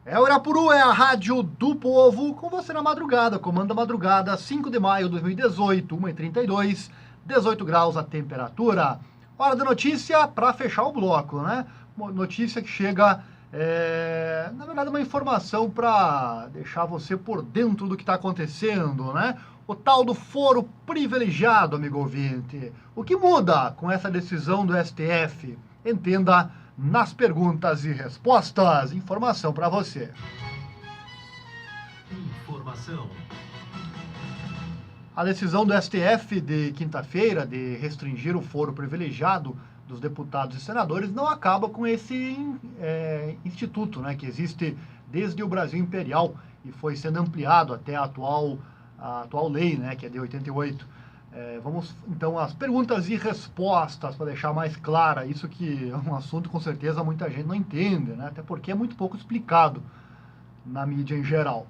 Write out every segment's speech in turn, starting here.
É o Irapuru, é a rádio do povo, com você na madrugada, comando da madrugada, 5 de maio de 2018, 1h32, 18 graus a temperatura. Hora da notícia para fechar o bloco, né? Uma notícia que chega, na verdade, uma informação para deixar você por dentro do que está acontecendo, né? O tal do foro privilegiado, amigo ouvinte. O que muda com essa decisão do STF? Entenda nas perguntas e respostas. Informação para você. Informação. A decisão do STF de quinta-feira de restringir o foro privilegiado dos deputados e senadores não acaba com esse instituto, né, que existe desde o Brasil Imperial e foi sendo ampliado até a atual lei, né, que é de 88. Vamos então às perguntas e respostas para deixar mais clara isso, que é um assunto com certeza muita gente não entende, né? Até porque é muito pouco explicado na mídia em geral.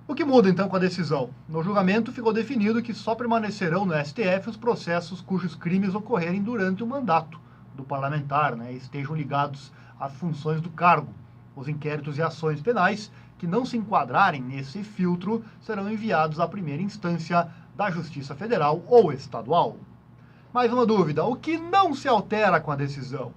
O que muda então com a decisão? No julgamento ficou definido que só permanecerão no STF os processos cujos crimes ocorrerem durante o mandato do parlamentar, né, e estejam ligados às funções do cargo. Os inquéritos e ações penais que não se enquadrarem nesse filtro serão enviados à primeira instância da Justiça Federal ou Estadual. Mais uma dúvida: o que não se altera com a decisão?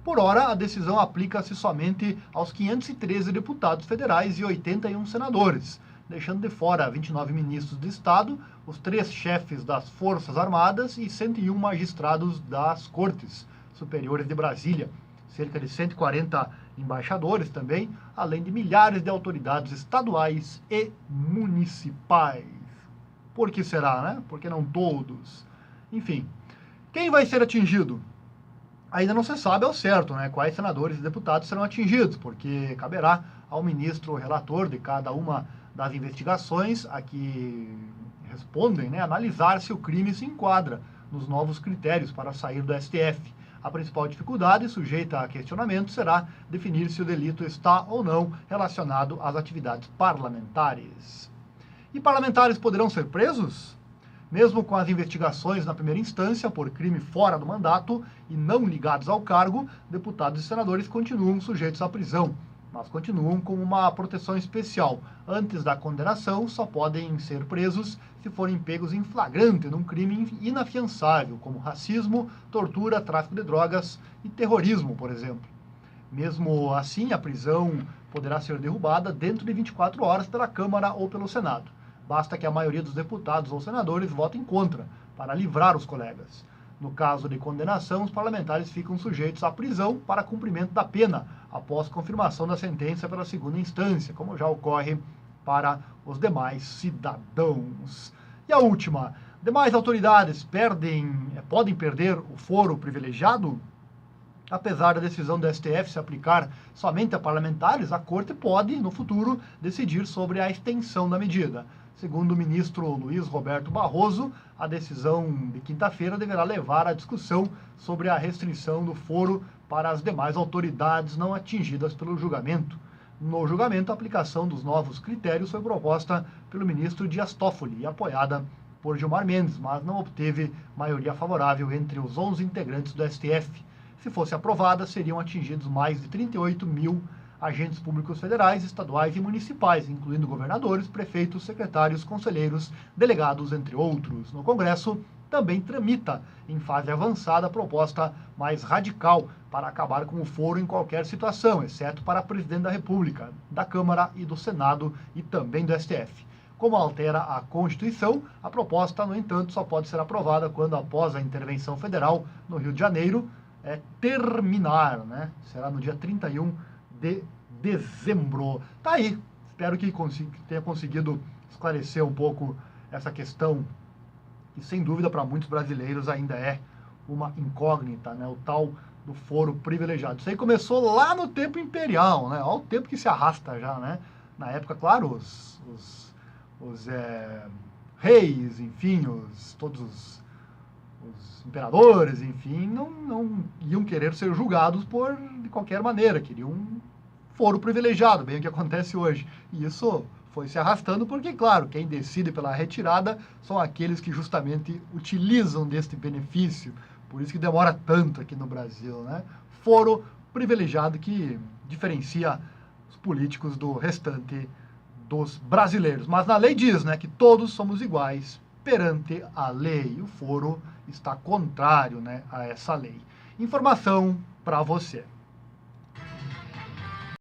Por ora, a decisão aplica-se somente aos 513 deputados federais e 81 senadores, deixando de fora 29 ministros de Estado, os 3 chefes das Forças Armadas e 101 magistrados das Cortes Superiores de Brasília, cerca de 140 embaixadores também, além de milhares de autoridades estaduais e municipais. Por que será, né? Porque não todos. Enfim, quem vai ser atingido? Ainda não se sabe ao certo, né, quais senadores e deputados serão atingidos, porque caberá ao ministro relator de cada uma das investigações a que respondem, né, analisar se o crime se enquadra nos novos critérios para sair do STF. A principal dificuldade, sujeita a questionamento, será definir se o delito está ou não relacionado às atividades parlamentares. E parlamentares poderão ser presos? Mesmo com as investigações na primeira instância por crime fora do mandato e não ligados ao cargo, deputados e senadores continuam sujeitos à prisão, mas continuam com uma proteção especial. Antes da condenação, só podem ser presos se forem pegos em flagrante num crime inafiançável, como racismo, tortura, tráfico de drogas e terrorismo, por exemplo. Mesmo assim, a prisão poderá ser derrubada dentro de 24 horas pela Câmara ou pelo Senado. Basta que a maioria dos deputados ou senadores votem contra, para livrar os colegas. No caso de condenação, os parlamentares ficam sujeitos à prisão para cumprimento da pena, após confirmação da sentença pela segunda instância, como já ocorre para os demais cidadãos. E a última: demais autoridades podem perder o foro privilegiado? Apesar da decisão do STF se aplicar somente a parlamentares, a Corte pode, no futuro, decidir sobre a extensão da medida. Segundo o ministro Luiz Roberto Barroso, a decisão de quinta-feira deverá levar à discussão sobre a restrição do foro para as demais autoridades não atingidas pelo julgamento. No julgamento, a aplicação dos novos critérios foi proposta pelo ministro Dias Toffoli e apoiada por Gilmar Mendes, mas não obteve maioria favorável entre os 11 integrantes do STF. Se fosse aprovada, seriam atingidos mais de 38 mil agentes públicos federais, estaduais e municipais, incluindo governadores, prefeitos, secretários, conselheiros, delegados, entre outros. No Congresso, também tramita, em fase avançada, a proposta mais radical para acabar com o foro em qualquer situação, exceto para presidente da República, da Câmara e do Senado e também do STF. Como altera a Constituição, a proposta, no entanto, só pode ser aprovada quando, após a intervenção federal no Rio de Janeiro, terminar, né? Será no dia 31 de dezembro. Tá aí. Espero que tenha conseguido esclarecer um pouco essa questão, que sem dúvida para muitos brasileiros ainda é uma incógnita, né? O tal do foro privilegiado. Isso aí começou lá no tempo imperial, né? Olha o tempo que se arrasta já, né? Na época, claro, os reis, enfim, todos os imperadores, enfim, não iam querer ser julgados de qualquer maneira, queriam um foro privilegiado, bem o que acontece hoje. E isso foi se arrastando porque, claro, quem decide pela retirada são aqueles que justamente utilizam deste benefício. Por isso que demora tanto aqui no Brasil, né? Foro privilegiado que diferencia os políticos do restante dos brasileiros. Mas na lei diz, né, que todos somos iguais perante a lei. O foro está contrário, né, a essa lei. Informação para você.